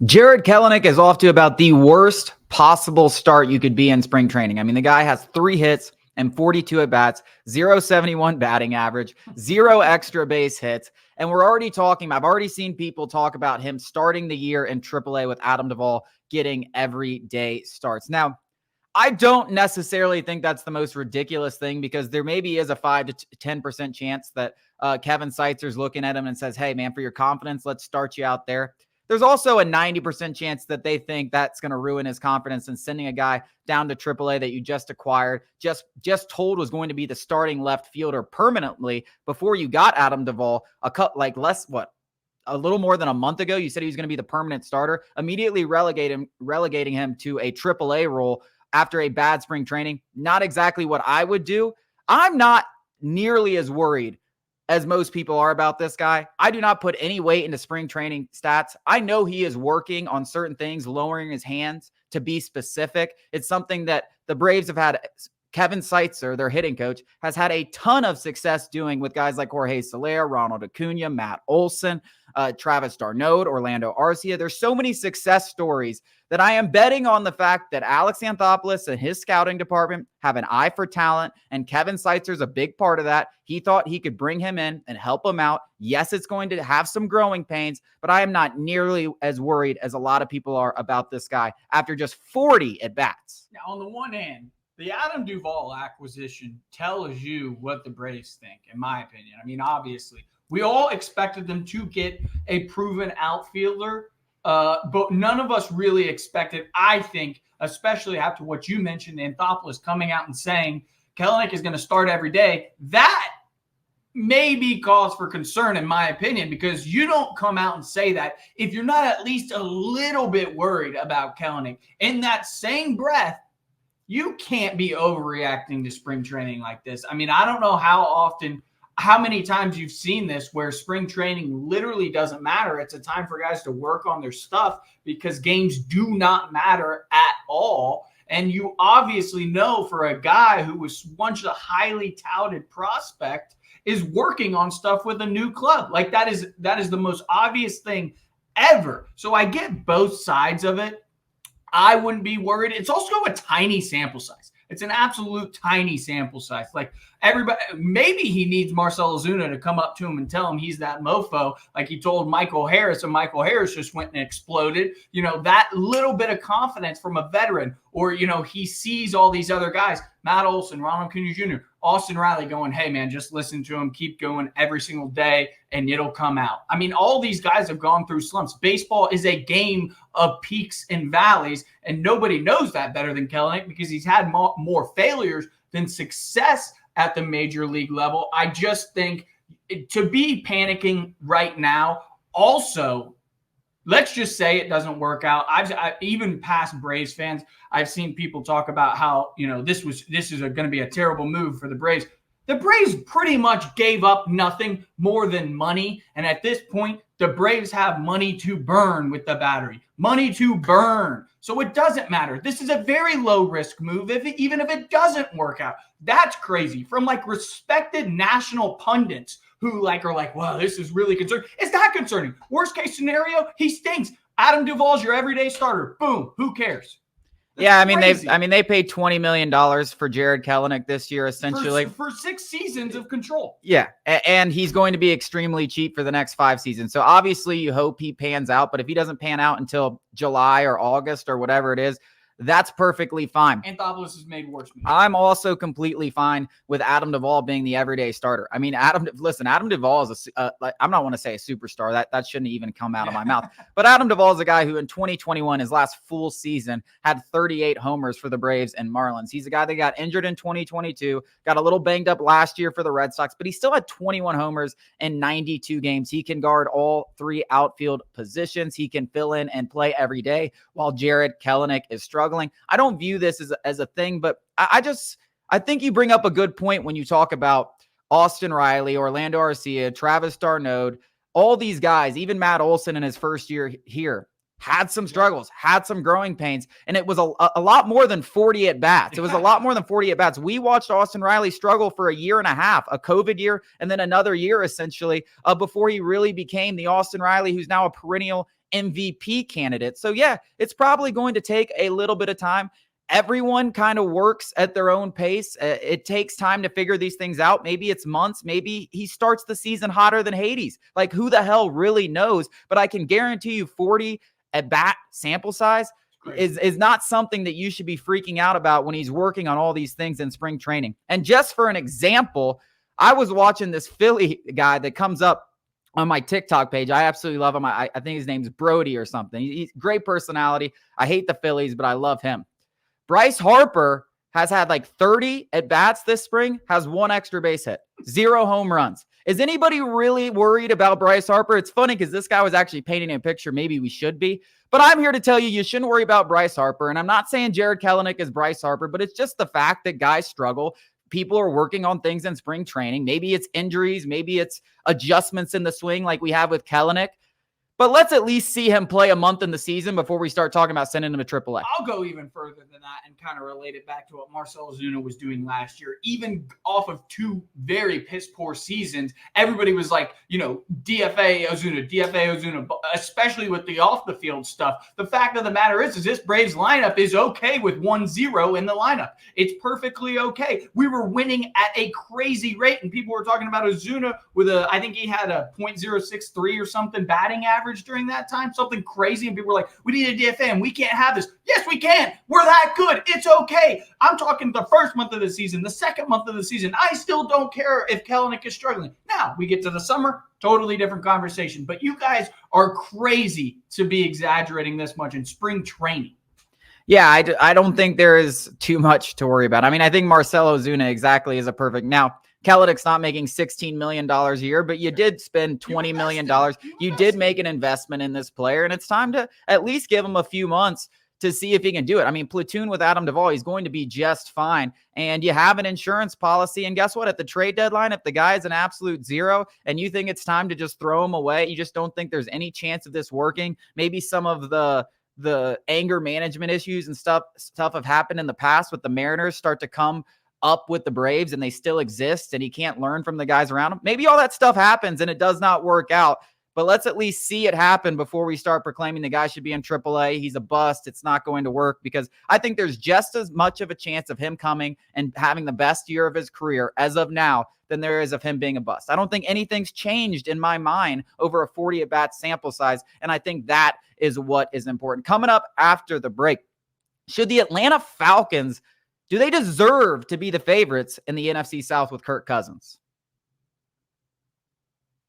Jarred Kelenic is off to about the worst possible start you could be in spring training. I mean, the guy has 3 hits and 42 at-bats, 0.71 batting average, 0 extra base hits. And we're already talking, I've already seen people talk about him starting the year in AAA with Adam Duvall getting everyday starts. Now, I don't necessarily think that's the most ridiculous thing because there maybe is a 5 to 10% chance that Kevin Seitzer's looking at him and says, hey, man, for your confidence, let's start you out there. There's also a 90% chance that they think that's going to ruin his confidence and sending a guy down to AAA that you just acquired, just told was going to be the starting left fielder permanently before you got Adam Duvall, a little more than a month ago. You said he was going to be the permanent starter, immediately relegating him to a AAA role after a bad spring training. Not exactly what I would do. I'm not nearly as worried as most people are about this guy. I do not put any weight into spring training stats. I know he is working on certain things, lowering his hands to be specific. It's something that the Braves have had. Kevin Seitzer, their hitting coach, has had a ton of success doing with guys like Jorge Soler, Ronald Acuna, Matt Olson, Travis d'Arnaud, Orlando Arcia. There's so many success stories that I am betting on the fact that Alex Anthopoulos and his scouting department have an eye for talent, and Kevin Seitzer's a big part of that. He thought he could bring him in and help him out. Yes, it's going to have some growing pains, but I am not nearly as worried as a lot of people are about this guy after just 40 at-bats. Now, on the one hand, the Adam Duvall acquisition tells you what the Braves think, in my opinion. I mean, obviously, we all expected them to get a proven outfielder, but none of us really expected, I think, especially after what you mentioned, Anthopoulos coming out and saying Kelenic is going to start every day. That may be cause for concern, in my opinion, because you don't come out and say that if you're not at least a little bit worried about Kelenic. In that same breath, you can't be overreacting to spring training like this. I mean, I don't know how many times you've seen this where spring training literally doesn't matter. It's a time for guys to work on their stuff because games do not matter at all. And you obviously know for a guy who was once a highly touted prospect is working on stuff with a new club. Like that is the most obvious thing ever. So I get both sides of it. I wouldn't be worried. It's also a tiny sample size. It's an absolute tiny sample size. Like everybody, maybe he needs Marcell Ozuna to come up to him and tell him he's that mofo, like he told Michael Harris, and Michael Harris just went and exploded. You know, that little bit of confidence from a veteran, or, you know, he sees all these other guys, Matt Olson, Ronald Acuna Jr., Austin Riley going, hey, man, just listen to him, keep going every single day, and it'll come out. I mean, all these guys have gone through slumps. Baseball is a game of peaks and valleys, and nobody knows that better than Kelenic because he's had more failures than success at the major league level. I just think to be panicking right now, also, let's just say it doesn't work out. I've even past Braves fans, I've seen people talk about how, you know, this is going to be a terrible move for the Braves. The Braves pretty much gave up nothing more than money. And at this point, the Braves have money to burn with the battery. Money to burn. So it doesn't matter. This is a very low-risk move, even if it doesn't work out. That's crazy. From, like, respected national pundits who, like, are like, well, this is really concerning. It's not concerning. Worst-case scenario, he stinks. Adam Duvall's your everyday starter. Boom. Who cares? That's crazy. They paid $20 million for Jarred Kelenic this year, essentially. For 6 seasons of control. Yeah, and he's going to be extremely cheap for the next 5 seasons. So obviously you hope he pans out, but if he doesn't pan out until July or August or whatever it is, that's perfectly fine. Anthopoulos has made worse moves. I'm also completely fine with Adam Duvall being the everyday starter. I mean, Adam Duvall is I'm not want to say a superstar. That shouldn't even come out of my mouth. But Adam Duvall is a guy who in 2021, his last full season, had 38 homers for the Braves and Marlins. He's a guy that got injured in 2022, got a little banged up last year for the Red Sox, but he still had 21 homers in 92 games. He can guard all 3 outfield positions. He can fill in and play every day while Jarred Kelenic is struggling. I don't view this as a thing, but I think you bring up a good point when you talk about Austin Riley, Orlando Arcia, Travis d'Arnaud, all these guys, even Matt Olson in his first year here, had some struggles, had some growing pains, and it was a lot more than 40 at-bats. It was a lot more than 40 at-bats. We watched Austin Riley struggle for a year and a half, a COVID year, and then another year, essentially, before he really became the Austin Riley who's now a perennial MVP candidate. So yeah, it's probably going to take a little bit of time. Everyone kind of works at their own pace. It takes time to figure these things out. Maybe it's months. Maybe he starts the season hotter than Hades. Like, who the hell really knows? But I can guarantee you 40 at bat sample size is not something that you should be freaking out about when he's working on all these things in spring training. And just for an example, I was watching this Philly guy that comes up on my TikTok page. I absolutely love him. I think his name's Brody or something. He's great personality. I hate the Phillies, but I love him. Bryce Harper has had like 30 at-bats this spring, has 1 extra base hit, 0 home runs. Is anybody really worried about Bryce Harper? It's funny because this guy was actually painting a picture. Maybe we should be. But I'm here to tell you, you shouldn't worry about Bryce Harper. And I'm not saying Jarred Kelenic is Bryce Harper, but it's just the fact that guys struggle. People are working on things in spring training. Maybe it's injuries. Maybe it's adjustments in the swing like we have with Kelenic. But let's at least see him play a month in the season before we start talking about sending him to AAA. I'll go even further than that and kind of relate it back to what Marcell Ozuna was doing last year. Even off of 2 very piss-poor seasons, everybody was like, DFA Ozuna, especially with the off-the-field stuff. The fact of the matter is this Braves lineup is okay with 1-0 in the lineup. It's perfectly okay. We were winning at a crazy rate, and people were talking about Ozuna with I think he had a .063 or something batting average during that time, something crazy, and people were like, we need a DFA and we can't have this. Yes, we can. We're that good. It's okay. I'm talking the first month of the season, the second month of the season. I still don't care if Kelenic is struggling. Now, we get to the summer, totally different conversation. But you guys are crazy to be exaggerating this much in spring training. Yeah, I don't think there is too much to worry about. I mean, I think Marcell Ozuna exactly is a perfect. Now, Kelenic's not making $16 million a year, but you did spend $20 million. You did make an investment in this player, and it's time to at least give him a few months to see if he can do it. I mean, platoon with Adam Duvall, he's going to be just fine. And you have an insurance policy. And guess what? At the trade deadline, if the guy is an absolute 0 and you think it's time to just throw him away, you just don't think there's any chance of this working. Maybe some of the anger management issues and stuff have happened in the past with the Mariners start to come up with the Braves and they still exist and he can't learn from the guys around him. Maybe all that stuff happens and it does not work out, but let's at least see it happen before we start proclaiming the guy should be in AAA. He's a bust. It's not going to work, because I think there's just as much of a chance of him coming and having the best year of his career as of now than there is of him being a bust. I don't think anything's changed in my mind over a 40 at-bat sample size, and I think that is what is important. Coming up after the break, should the Atlanta Falcons, do they deserve to be the favorites in the NFC South with Kirk Cousins?